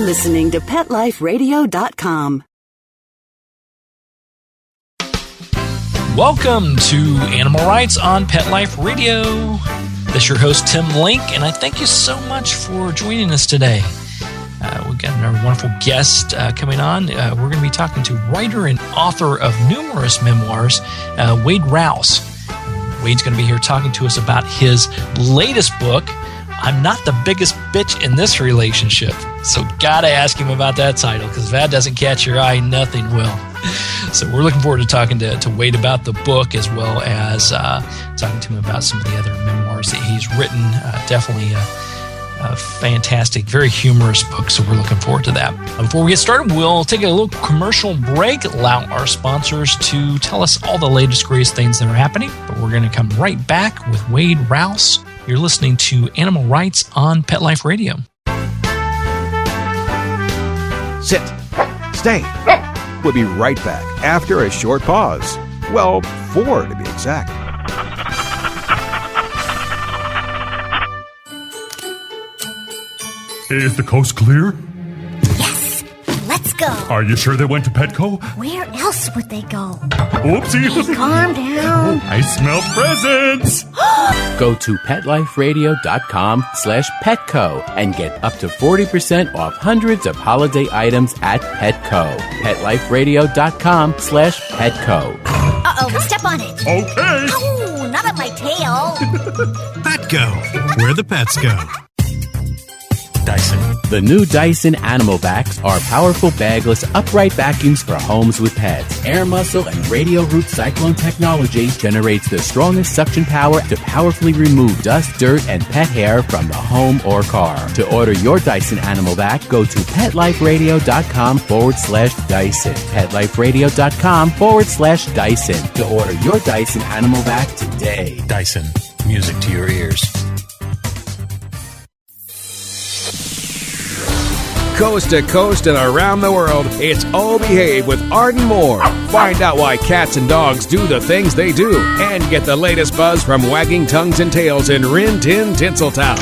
listening to PetLifeRadio.com. Welcome to Animal Rights on Pet Life Radio. This is your host, Tim Link, and I thank you so much for joining us today. We've got another wonderful guest coming on. We're going to be talking to writer and author of numerous memoirs, Wade Rouse. Wade's going to be here talking to us about his latest book, I'm Not the Biggest Bitch in This Relationship. So got to ask him about that title, because if that doesn't catch your eye, nothing will. So we're looking forward to talking to Wade about the book, as well as talking to him about some of the other memoirs that he's written. Definitely a fantastic, very humorous book, so we're looking forward to that. Before we get started, we'll take a little commercial break, allow our sponsors to tell us all the latest, greatest things that are happening, but we're going to come right back with Wade Rouse. You're listening to Animal Rights on Pet Life Radio. Sit. Stay. We'll be right back after a short pause. Well, 4 to be exact. Is the coast clear? Yes, let's go. Are you sure they went to Petco? Where else would they go? Oopsie. Hey, calm down. I smell presents. Go to PetLifeRadio.com/Petco and get up to 40% off hundreds of holiday items at Petco. PetLifeRadio.com/Petco. Uh-oh, step on it. Okay. Oh, not on my tail. Petco, where the pets go. Dyson. The new Dyson Animal Vacs are powerful bagless upright vacuums for homes with pets. Air muscle and radio root cyclone technology generates the strongest suction power to powerfully remove dust, dirt, and pet hair from the home or car. To order your Dyson Animal Vac, go to PetLifeRadio.com/Dyson. PetLifeRadio.com/Dyson to order your Dyson Animal Vac today. Dyson, music to your ears. Coast to coast and around the world, it's All Behave with Arden Moore. Find out why cats and dogs do the things they do, and get the latest buzz from wagging tongues and tails in Rin Tin Tinseltown.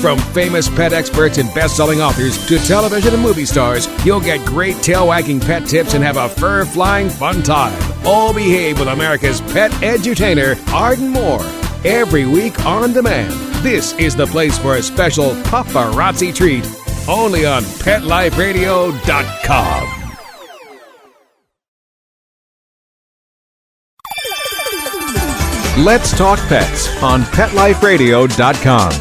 From famous pet experts and best-selling authors to television and movie stars, you'll get great tail-wagging pet tips and have a fur-flying fun time. All Behave with America's pet edutainer, Arden Moore. Every week on demand. This is the place for a special paparazzi treat. Only on PetLifeRadio.com. Let's talk pets on PetLifeRadio.com.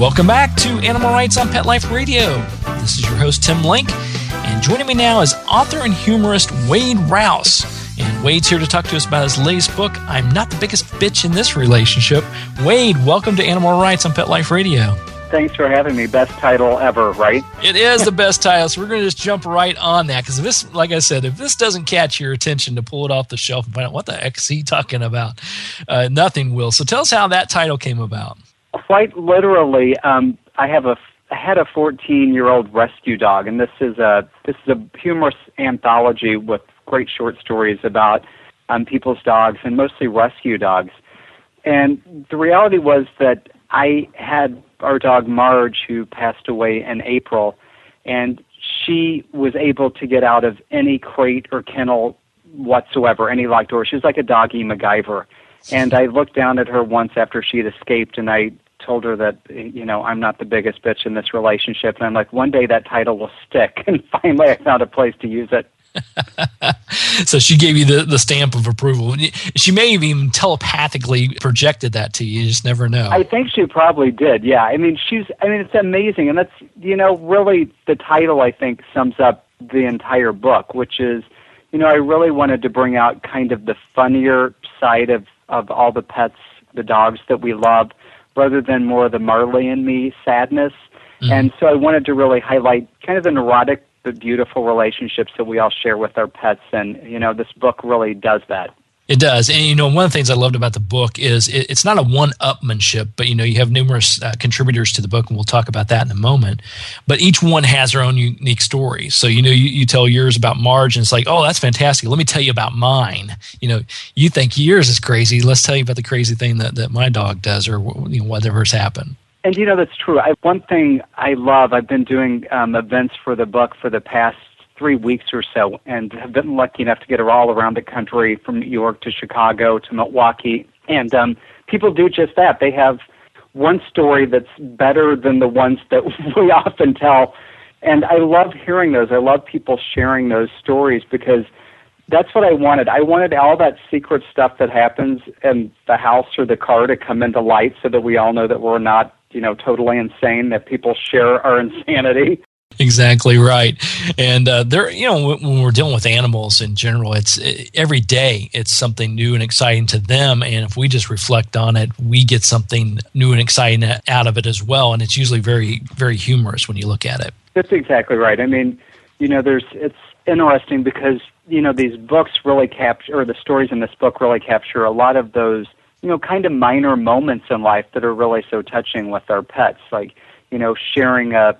Welcome back to Animal Rights on Pet Life Radio. This is your host, Tim Link, and joining me now is author and humorist Wade Rouse. And Wade's here to talk to us about his latest book, I'm Not the Biggest Bitch in This Relationship. Wade, welcome to Animal Rights on Pet Life Radio. Thanks for having me. Best title ever, right? It is the best title, so we're going to just jump right on that, because this, like I said, if this doesn't catch your attention to pull it off the shelf and find out what the heck is he talking about, nothing will. So tell us how that title came about. Quite literally, I had a 14-year-old rescue dog, and this is a humorous anthology with great short stories about people's dogs, and mostly rescue dogs. And the reality was that I had our dog Marge, who passed away in April, and she was able to get out of any crate or kennel whatsoever, any locked door. She was like a doggy MacGyver. And I looked down at her once after she had escaped, and I told her that, I'm not the biggest bitch in this relationship. And I'm like, one day that title will stick. And finally I found a place to use it. So she gave you the stamp of approval. She may have even telepathically projected that to you. You just never know. I think she probably did, yeah. It's amazing. And that's, really the title, I think, sums up the entire book, which is, I really wanted to bring out kind of the funnier side of all the pets, the dogs that we love, rather than more of the Marley and me sadness. Mm-hmm. And so I wanted to really highlight kind of the neurotic but beautiful relationships that we all share with our pets. And, this book really does that. It does. And, one of the things I loved about the book is it's not a one-upmanship, but, you have numerous contributors to the book, and we'll talk about that in a moment. But each one has their own unique story. So, you tell yours about Marge, and it's like, oh, that's fantastic. Let me tell you about mine. You think yours is crazy. Let's tell you about the crazy thing that my dog does, or whatever's happened. And that's true. One thing I love, I've been doing events for the book for the past 3 weeks or so, and have been lucky enough to get all around the country, from New York to Chicago to Milwaukee. And people do just that. They have one story that's better than the ones that we often tell. And I love hearing those. I love people sharing those stories, because that's what I wanted. I wanted all that secret stuff that happens in the house or the car to come into light, so that we all know that we're not, totally insane, that people share our insanity. Exactly right. And when we're dealing with animals in general, every day it's something new and exciting to them. And if we just reflect on it, we get something new and exciting out of it as well. And it's usually very, very humorous when you look at it. That's exactly right. I mean, it's interesting because, these books really capture, or the stories in this book really capture a lot of those, kind of minor moments in life that are really so touching with our pets. Like, sharing a,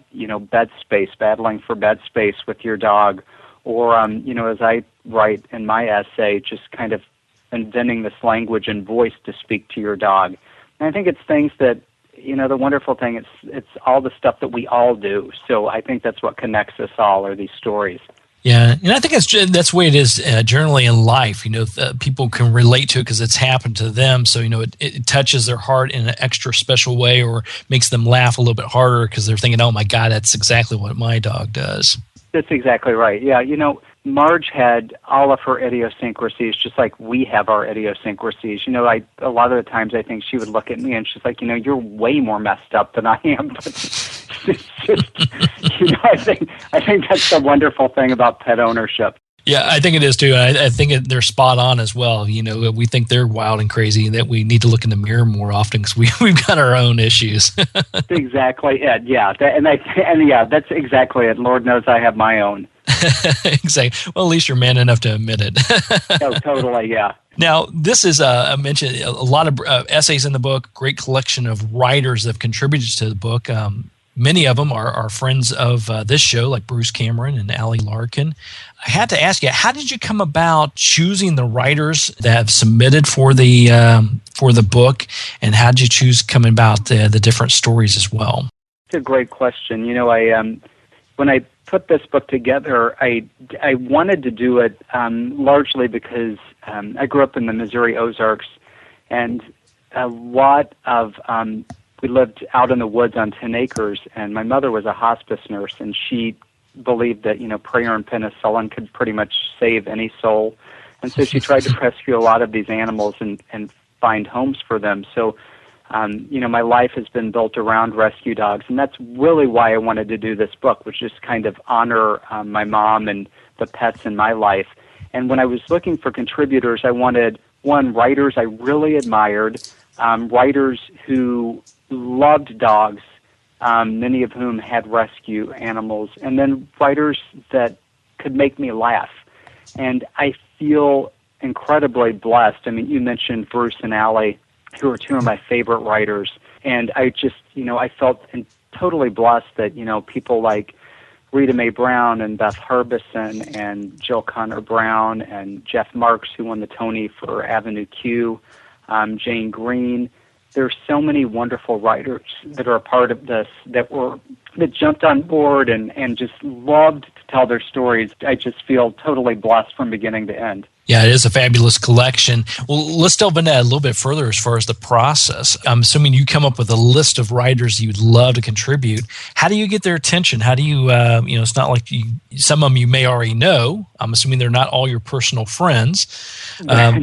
bed space, battling for bed space with your dog, or, as I write in my essay, just kind of inventing this language and voice to speak to your dog. And I think it's things that, the wonderful thing, it's all the stuff that we all do. So I think that's what connects us all, are these stories. Yeah, and I think that's the way it is generally in life. People can relate to it because it's happened to them. So, it touches their heart in an extra special way, or makes them laugh a little bit harder because they're thinking, oh, my God, that's exactly what my dog does. That's exactly right. Yeah, Marge had all of her idiosyncrasies, just like we have our idiosyncrasies. A lot of the times I think she would look at me and she's like, you're way more messed up than I am. But it's just, I think that's the wonderful thing about pet ownership. Yeah, I think it is too. I think they're spot on as well. We think they're wild and crazy, and that we need to look in the mirror more often because we've got our own issues. Exactly it. Yeah, that's exactly it. Lord knows I have my own. Exactly. Well, at least you're man enough to admit it. Oh, totally. Yeah. Now, this is I mentioned a lot of essays in the book. Great collection of writers that have contributed to the book. Many of them are friends of this show, like Bruce Cameron and Allie Larkin. I had to ask you, how did you come about choosing the writers that have submitted for the book, and how did you choose coming about the different stories as well? It's a great question. When I put this book together, I wanted to do it largely because I grew up in the Missouri Ozarks, and a lot of we lived out in the woods on 10 acres, and my mother was a hospice nurse, and she believed that, prayer and penicillin could pretty much save any soul. And so she tried to rescue a lot of these animals and find homes for them. So, my life has been built around rescue dogs, and that's really why I wanted to do this book, which is kind of honor my mom and the pets in my life. And when I was looking for contributors, I wanted, one, writers I really admired, writers who loved dogs, many of whom had rescue animals, and then writers that could make me laugh. And I feel incredibly blessed. I mean, you mentioned Bruce and Allie, who are two of my favorite writers, and I just, I felt totally blessed that, people like Rita Mae Brown and Beth Harbison and Jill Connor Brown and Jeff Marks, who won the Tony for Avenue Q, Jane Green. There's so many wonderful writers that are a part of this that jumped on board and just loved to tell their stories. I just feel totally blessed from beginning to end. Yeah, it is a fabulous collection. Well, let's delve into that a little bit further as far as the process. I'm assuming you come up with a list of writers you'd love to contribute. How do you get their attention? How do you, it's not like some of them you may already know. I'm assuming they're not all your personal friends. I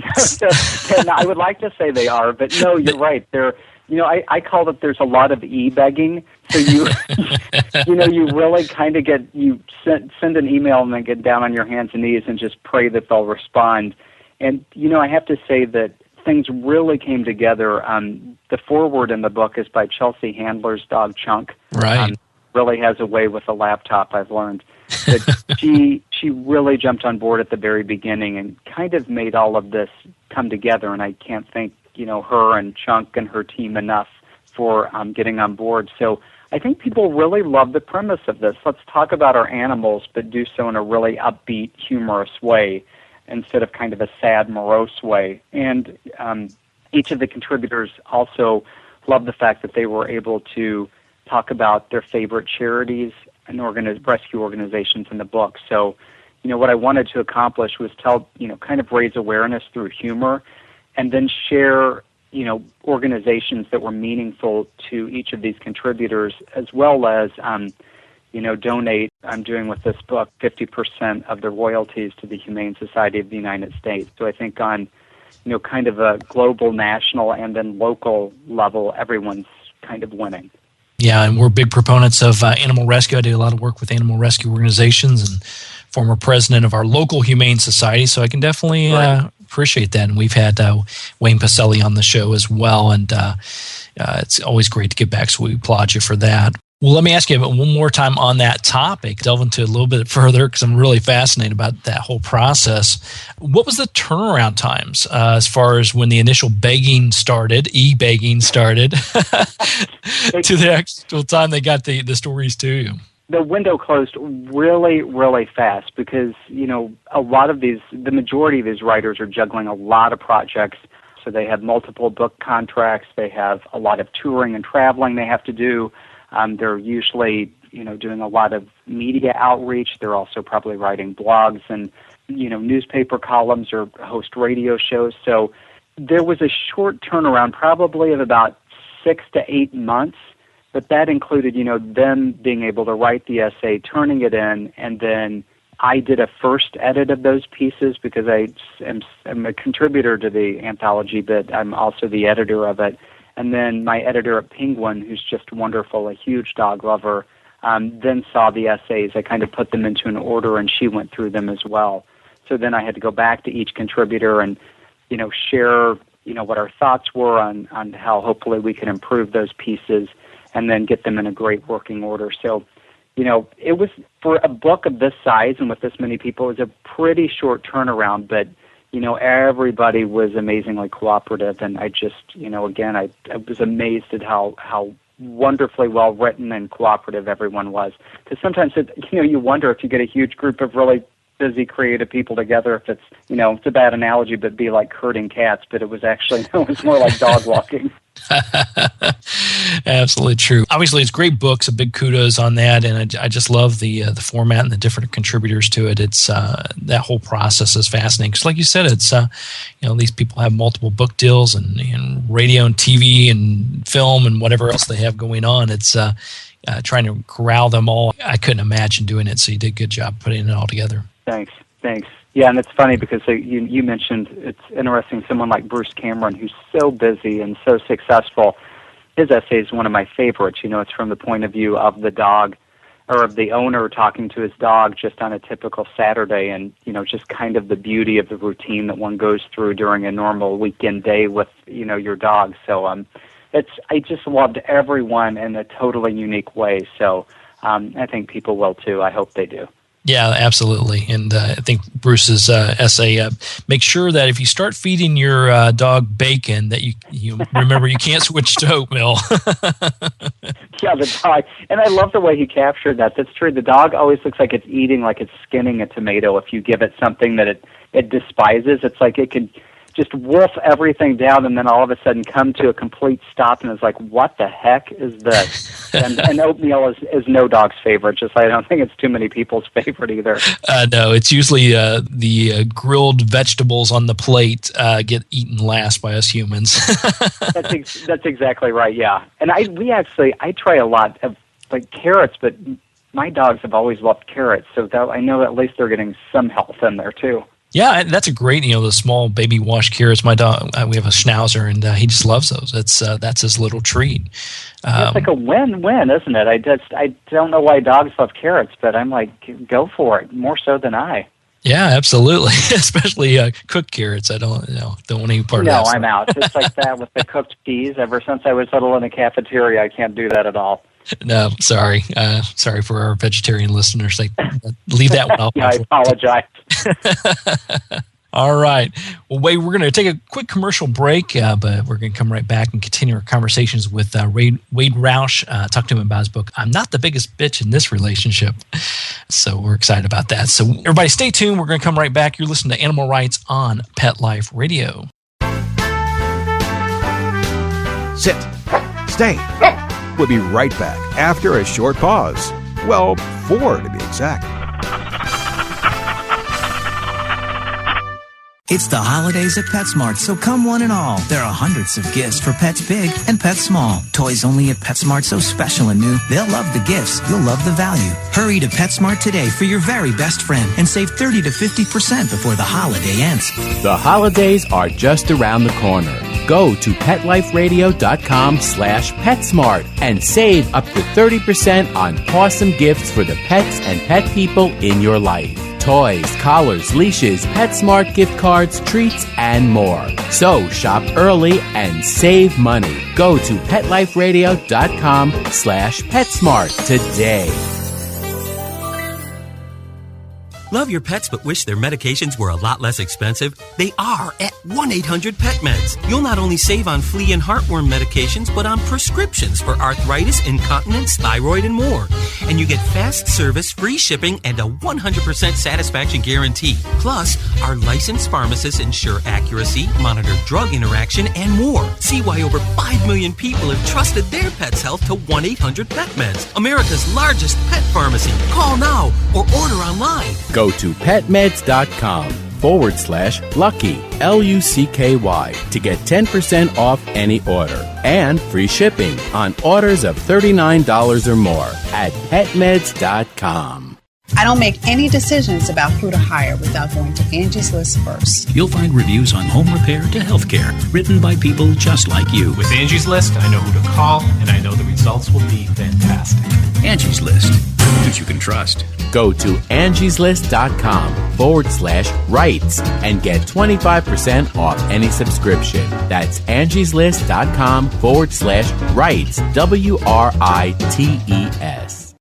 would like to say they are, but no, you're right. They're, I call it, there's a lot of e-begging. So you really kind of you send an email and then get down on your hands and knees and just pray that they'll respond. And, I have to say that things really came together. The foreword in the book is by Chelsea Handler's dog, Chunk. Right. Really has a way with a laptop, I've learned. But she really jumped on board at the very beginning and kind of made all of this come together. And I can't thank, her and Chunk and her team enough for getting on board. So I think people really love the premise of this. Let's talk about our animals, but do so in a really upbeat, humorous way instead of kind of a sad, morose way. And each of the contributors also love the fact that they were able to talk about their favorite charities and rescue organizations in the book. So, what I wanted to accomplish was kind of raise awareness through humor, and then share, organizations that were meaningful to each of these contributors, as well as, donate. I'm doing with this book 50% of the royalties to the Humane Society of the United States. So I think on, kind of a global, national, and then local level, everyone's kind of winning. Yeah, and we're big proponents of animal rescue. I do a lot of work with animal rescue organizations and former president of our local Humane Society, so I can definitely appreciate that. And we've had Wayne Pacelli on the show as well, and it's always great to give back, so we applaud you for that. Well, let me ask you one more time on that topic, delve into it a little bit further, because I'm really fascinated about that whole process. What was the turnaround times as far as when the initial begging started, e-begging started, to the actual time they got the stories to you? The window closed really, really fast because, a lot of the majority of these writers are juggling a lot of projects. So they have multiple book contracts. They have a lot of touring and traveling they have to do. They're usually, doing a lot of media outreach. They're also probably writing blogs and, newspaper columns or host radio shows. So there was a short turnaround, probably of about 6 to 8 months, but that included, them being able to write the essay, turning it in, and then I did a first edit of those pieces because I'm a contributor to the anthology, but I'm also the editor of it. And then my editor at Penguin, who's just wonderful, a huge dog lover, then saw the essays. I kind of put them into an order, and she went through them as well. So then I had to go back to each contributor and, share, what our thoughts were on how hopefully we can improve those pieces and then get them in a great working order. So, it was, for a book of this size and with this many people, it was a pretty short turnaround, but everybody was amazingly cooperative, and I just, again, I was amazed at how wonderfully well written and cooperative everyone was. Because sometimes, you wonder if you get a huge group of really busy, creative people together, if it's, it's a bad analogy, but be like herding cats, but it was actually, it was more like dog walking. Absolutely true. Obviously, it's great books. A big kudos on that, and I just love the format and the different contributors to it. It's that whole process is fascinating because, like you said, it's these people have multiple book deals and radio and TV and film and whatever else they have going on. It's trying to corral them all. I couldn't imagine doing it, so you did a good job putting it all together. Thanks. Yeah, and it's funny because you mentioned, it's interesting, someone like Bruce Cameron, who's so busy and so successful. His essay is one of my favorites. It's from the point of view of the dog, or of the owner talking to his dog just on a typical Saturday, and, just kind of the beauty of the routine that one goes through during a normal weekend day with, your dog. So I just loved everyone in a totally unique way. So I think people will too. I hope they do. Yeah, absolutely. And I think Bruce's essay, make sure that if you start feeding your dog bacon, that you remember you can't switch to oatmeal. Yeah, the dog. And I love the way he captured that. That's true. The dog always looks like it's eating, like it's skinning a tomato. If you give it something that it despises, it's like it can just wolf everything down and then all of a sudden come to a complete stop and is like, what the heck is this? and oatmeal is no dog's favorite. Just I don't think it's too many people's favorite either. No, it's usually the grilled vegetables on the plate get eaten last by us humans. That's exactly right, yeah. And I try a lot of like carrots, but my dogs have always loved carrots, so that I know at least they're getting some health in there too. Yeah, that's a great, the small baby wash carrots. My dog, we have a Schnauzer, and he just loves those. That's his little treat. It's like a win-win, isn't it? I don't know why dogs love carrots, but I'm like, go for it, more so than I. Yeah, absolutely, especially cooked carrots. I don't want any part of that. No, I'm out. It's like that with the cooked peas. Ever since I was little in a cafeteria, I can't do that at all. No, sorry. Sorry for our vegetarian listeners. Leave that one off. Yeah, I apologize. All right. Well, Wade, we're going to take a quick commercial break, but we're going to come right back and continue our conversations with Wade Roush. Talk to him about his book, I'm Not the Biggest Bitch in This Relationship. So we're excited about that. So everybody stay tuned. We're going to come right back. You're listening to Animal Rights on Pet Life Radio. Sit. Stay. We'll be right back after a short pause. Well, 4 to be exact. It's the holidays at PetSmart, so come one and all. There are hundreds of gifts for pets big and pets small. Toys only at PetSmart, so special and new. They'll love the gifts. You'll love the value. Hurry to PetSmart today for your very best friend and save 30 to 50% before the holiday ends. The holidays are just around the corner. Go to PetLifeRadio.com/PetSmart and save up to 30% on awesome gifts for the pets and pet people in your life. Toys, collars, leashes, PetSmart gift cards, treats, and more. So shop early and save money. Go to PetLifeRadio.com/PetSmart today. Love your pets but wish their medications were a lot less expensive? They are at 1-800-PET-MEDS. You'll not only save on flea and heartworm medications, but on prescriptions for arthritis, incontinence, thyroid, and more. And you get fast service, free shipping, and a 100% satisfaction guarantee. Plus, our licensed pharmacists ensure accuracy, monitor drug interaction, and more. See why over 5 million people have trusted their pet's health to 1-800-PET-MEDS, America's largest pet pharmacy. Call now or order online. Go to PetMeds.com/lucky, LUCKY, to get 10% off any order and free shipping on orders of $39 or more at PetMeds.com. I don't make any decisions about who to hire without going to Angie's List first. You'll find reviews on home repair to healthcare, written by people just like you. With Angie's List, I know who to call, and I know the results will be fantastic. Angie's List, who you can trust. Go to Angie'sList.com/rights and get 25% off any subscription. That's Angie'sList.com/rights, WRITES.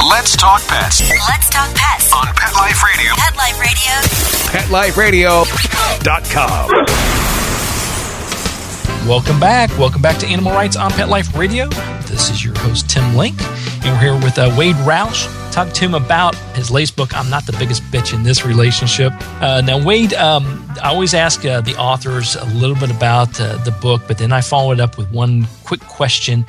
Let's talk pets. Let's talk pets On Pet Life Radio. Pet Life Radio. PetLifeRadio.com. Welcome back. Welcome back to Animal Rights on Pet Life Radio. This is your host, Tim Link, and we're here with Wade Roush. Talk to him about his latest book, I'm Not the Biggest Bitch in This Relationship. Now, Wade, I always ask the authors a little bit about the book, but then I follow it up with one quick question.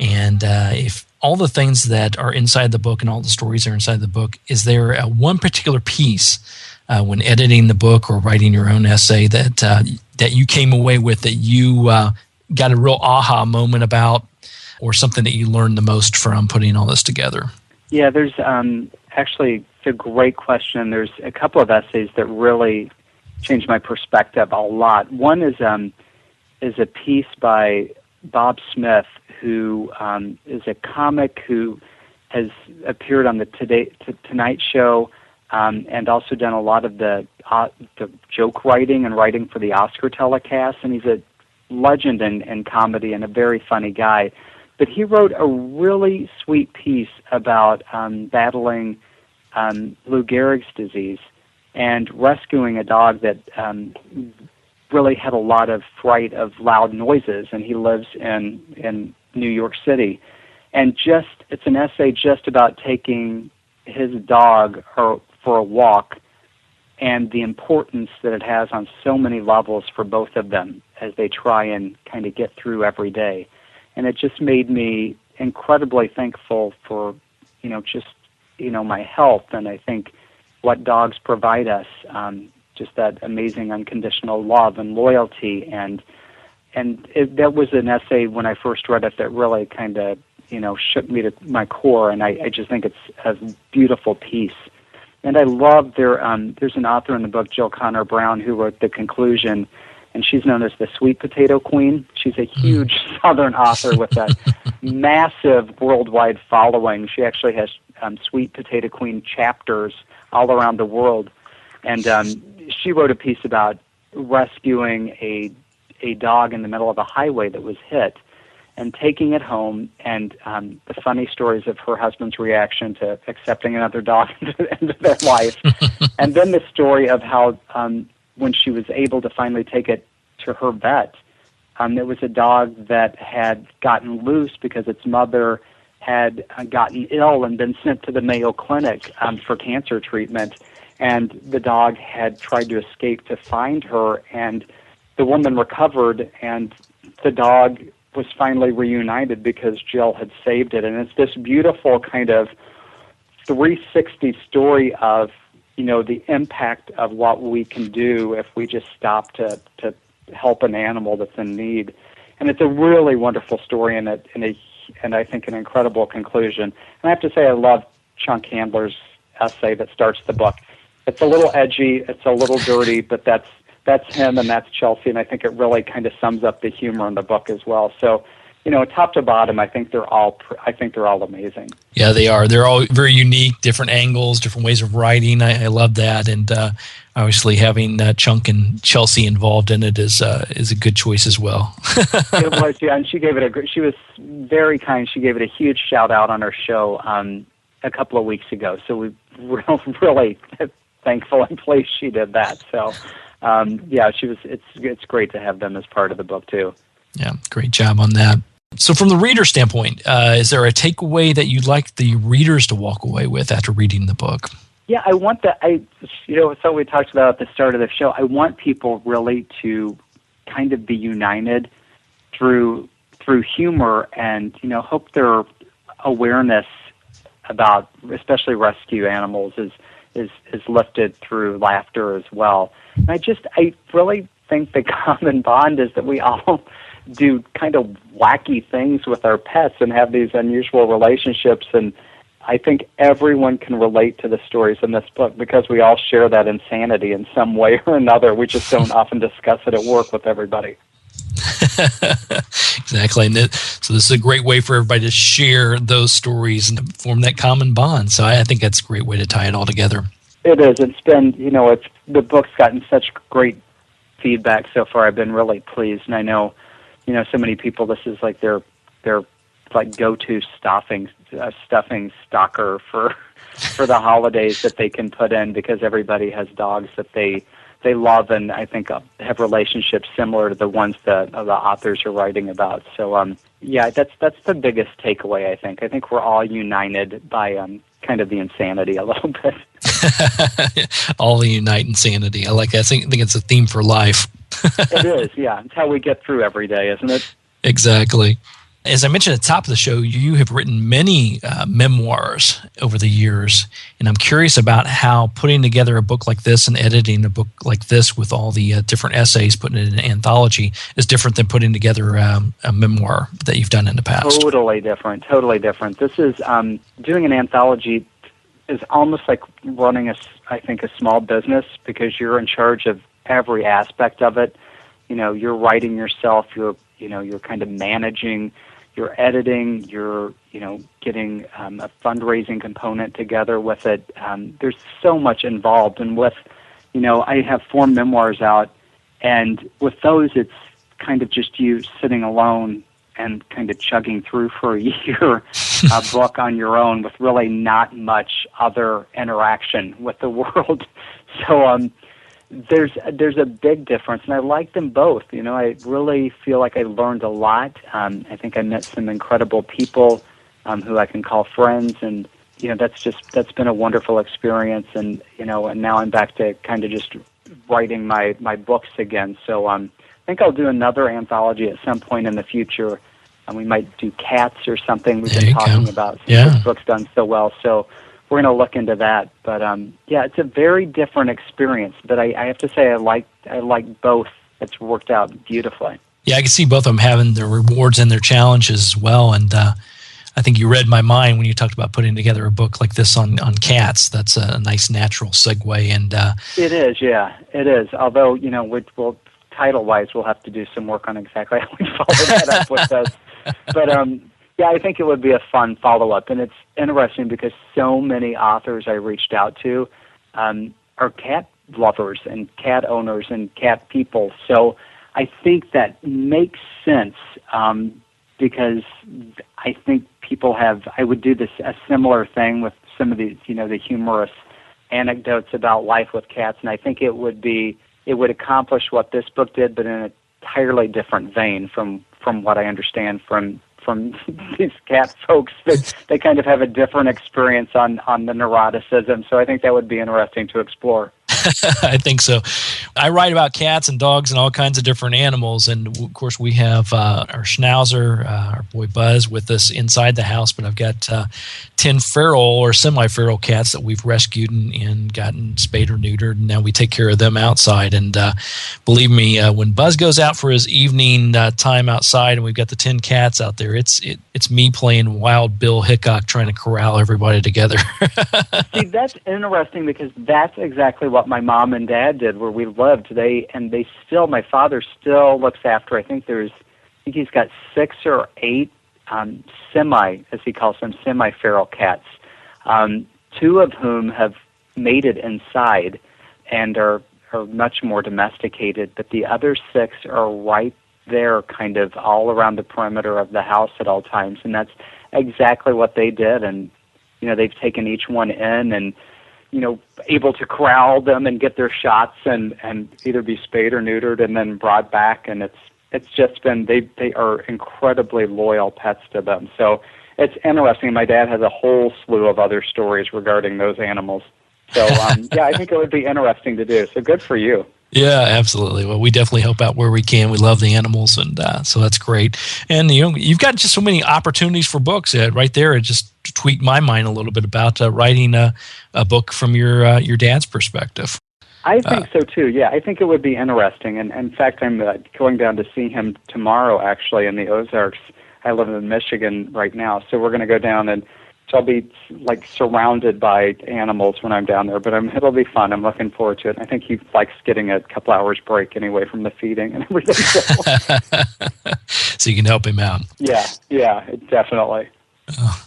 And if all the things that are inside the book and all the stories are inside the book, is there one particular piece when editing the book or writing your own essay that you came away with that you got a real aha moment about, or something that you learned the most from putting all this together? Yeah, there's actually, it's a great question. There's a couple of essays that really changed my perspective a lot. One is a piece by Bob Smith, who is a comic who has appeared on the Tonight Show and also done a lot of the joke writing and writing for the Oscar telecast. And he's a legend in comedy and a very funny guy. But he wrote a really sweet piece about battling Lou Gehrig's disease and rescuing a dog that really had a lot of fright of loud noises, and he lives in New York City. And it's an essay just about taking his dog for a walk and the importance that it has on so many levels for both of them as they try and kind of get through every day. And it just made me incredibly thankful for, my health, and I think what dogs provide us, just that amazing unconditional love and loyalty. And that was an essay when I first read it that really kind of, shook me to my core, and I just think it's a beautiful piece. And I love there's an author in the book, Jill Connor Brown, who wrote the conclusion, and she's known as the Sweet Potato Queen. She's a huge Southern author with a massive worldwide following. She actually has Sweet Potato Queen chapters all around the world. And she wrote a piece about rescuing a dog in the middle of a highway that was hit and taking it home, and the funny stories of her husband's reaction to accepting another dog into their life. And then the story of how when she was able to finally take it to her vet, there was a dog that had gotten loose because its mother had gotten ill and been sent to the Mayo Clinic for cancer treatment. And the dog had tried to escape to find her, and the woman recovered and the dog was finally reunited because Jill had saved it. And it's this beautiful kind of 360 story of, the impact of what we can do if we just stop to help an animal that's in need. And it's a really wonderful story and I think an incredible conclusion. And I have to say I love Chunk Handler's essay that starts the book. It's a little edgy, it's a little dirty, but that's him and that's Chelsea, and I think it really kind of sums up the humor in the book as well. So, top to bottom, I think they're all amazing. Yeah, they are. They're all very unique, different angles, different ways of writing. I love that, and obviously having Chunk and Chelsea involved in it is a good choice as well. It was, yeah, and she was very kind. She gave it a huge shout out on her show a couple of weeks ago. So we were really thankful and pleased she did that. So. It's great to have them as part of the book too. Yeah, great job on that. So from the reader standpoint, is there a takeaway that you'd like the readers to walk away with after reading the book? Yeah, I want that. So we talked about at the start of the show. I want people really to kind of be united through humor and, hope their awareness about especially rescue animals is lifted through laughter as well. And I really think the common bond is that we all do kind of wacky things with our pets and have these unusual relationships. And I think everyone can relate to the stories in this book because we all share that insanity in some way or another. We just don't often discuss it at work with everybody. Exactly. And so this is a great way for everybody to share those stories and form that common bond. So I think that's a great way to tie it all together. It is. It's been, the book's gotten such great feedback so far. I've been really pleased, and I know, so many people. This is like their like go-to stuffing stocker for the holidays that they can put in because everybody has dogs that they love and I think have relationships similar to the ones that the authors are writing about. So that's the biggest takeaway. I think we're all united by kind of the insanity a little bit. All the unite insanity. I like that. I think it's a theme for life. It is, yeah. It's how we get through every day, isn't it? Exactly. As I mentioned at the top of the show, you have written many memoirs over the years, and I'm curious about how putting together a book like this and editing a book like this with all the different essays, putting it in an anthology, is different than putting together a memoir that you've done in the past. Totally different. This is, doing an anthology is almost like running a small business because you're in charge of every aspect of it. You're writing yourself, you're kind of managing, you're editing, you're, getting a fundraising component together with it. There's so much involved. And with, I have 4 memoirs out, and with those, it's kind of just you sitting alone and kind of chugging through for a year a book on your own with really not much other interaction with the world. So there's a big difference, and I like them both. I really feel like I learned a lot. I think I met some incredible people who I can call friends, and that's been a wonderful experience. And and now I'm back to kind of just writing my books again. So I think I'll do another anthology at some point in the future. And we might do cats or something we've been talking about since this book's done so well. So we're going to look into that. But it's a very different experience. But I have to say I like both. It's worked out beautifully. Yeah, I can see both of them having their rewards and their challenges as well. And I think you read my mind when you talked about putting together a book like this on cats. That's a nice natural segue. And it is, yeah, it is. Although we'll title-wise, we'll have to do some work on exactly how we follow that up with those. But I think it would be a fun follow-up, and it's interesting because so many authors I reached out to are cat lovers and cat owners and cat people. So I think that makes sense because I think people I would do a similar thing with some of the, the humorous anecdotes about life with cats, and I think it would accomplish what this book did, but in an entirely different vein from what I understand from these cat folks. They kind of have a different experience on the neuroticism, so I think that would be interesting to explore. I think so. I write about cats and dogs and all kinds of different animals. And, of course, we have our Schnauzer, our boy Buzz, with us inside the house. But I've got 10 feral or semi-feral cats that we've rescued and gotten spayed or neutered. And now we take care of them outside. And believe me, when Buzz goes out for his evening time outside and we've got the 10 cats out there, it's me playing Wild Bill Hickok trying to corral everybody together. See, that's interesting because that's exactly what my mom and dad did where we lived. My father still looks after, I think he's got 6 or 8 as he calls them, semi-feral cats, 2 of whom have made it inside and are much more domesticated, but the other 6 are right there kind of all around the perimeter of the house at all times, and that's exactly what they did. And they've taken each one in and able to corral them and get their shots and either be spayed or neutered and then brought back. And it's just been they are incredibly loyal pets to them. So it's interesting. My dad has a whole slew of other stories regarding those animals. So I think it would be interesting to do. So good for you. Yeah, absolutely. Well, we definitely help out where we can. We love the animals, and so that's great. And you've got just so many opportunities for books. Right there, it just tweaked my mind a little bit about writing a book from your dad's perspective. I think so too. Yeah, I think it would be interesting. And in fact, I'm going down to see him tomorrow. Actually, in the Ozarks. I live in Michigan right now, so we're going to go down and. So I'll be surrounded by animals when I'm down there, but it'll be fun. I'm looking forward to it. I think he likes getting a couple hours break anyway from the feeding and everything. So you can help him out. Yeah, definitely.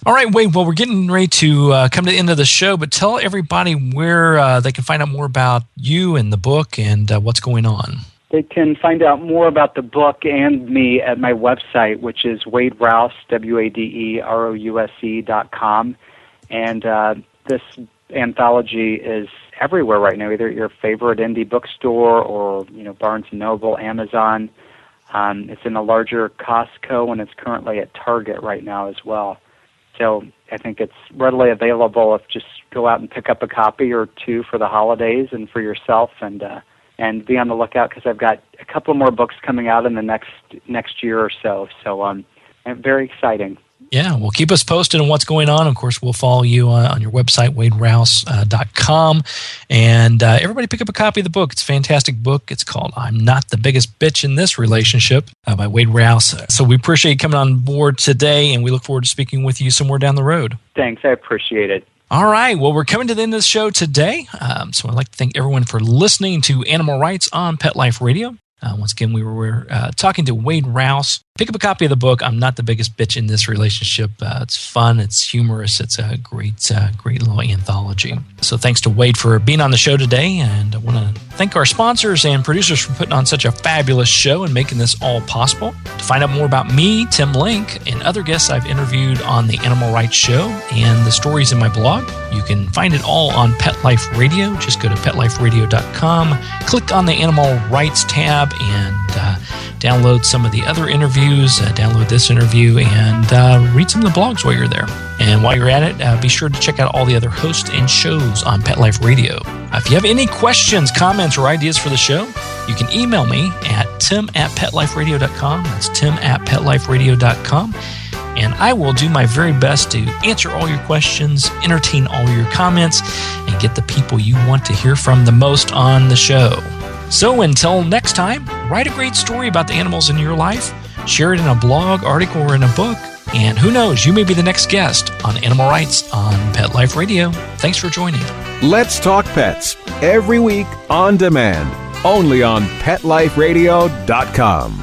All right, Wade. Well, we're getting ready to come to the end of the show, but tell everybody where they can find out more about you and the book and what's going on. They can find out more about the book and me at my website, which is Wade Rouse, WadeRouse.com. And this anthology is everywhere right now, either at your favorite indie bookstore or Barnes & Noble, Amazon. It's in a larger Costco, and it's currently at Target right now as well. So I think it's readily available if just go out and pick up a copy or 2 for the holidays and for yourself, and be on the lookout because I've got a couple more books coming out in the next year or so. So very exciting. Yeah, well, keep us posted on what's going on. Of course, we'll follow you on your website, WadeRouse.com. And everybody pick up a copy of the book. It's a fantastic book. It's called I'm Not the Biggest Bitch in This Relationship by Wade Rouse. So we appreciate you coming on board today, and we look forward to speaking with you somewhere down the road. Thanks. I appreciate it. All right. Well, we're coming to the end of the show today. So I'd like to thank everyone for listening to Animal Rights on Pet Life Radio. Once again, we were talking to Wade Rouse. Pick up a copy of the book, I'm Not the Biggest Bitch in This Relationship. It's fun. It's humorous. It's a great little anthology. So thanks to Wade for being on the show today. And I want to thank our sponsors and producers for putting on such a fabulous show and making this all possible. To find out more about me, Tim Link, and other guests I've interviewed on the Animal Rights Show and the stories in my blog, you can find it all on Pet Life Radio. Just go to PetLifeRadio.com, click on the Animal Rights tab, and download some of the other interviews, download this interview, and read some of the blogs while you're there. And while you're at it, be sure to check out all the other hosts and shows on Pet Life Radio. If you have any questions, comments, or ideas for the show, you can email me at tim@PetLifeRadio.com. That's tim@PetLifeRadio.com. And I will do my very best to answer all your questions, entertain all your comments, and get the people you want to hear from the most on the show. So until next time, write a great story about the animals in your life, share it in a blog, article, or in a book, and who knows, you may be the next guest on Animal Rights on Pet Life Radio. Thanks for joining. Let's Talk Pets, every week on demand, only on PetLifeRadio.com.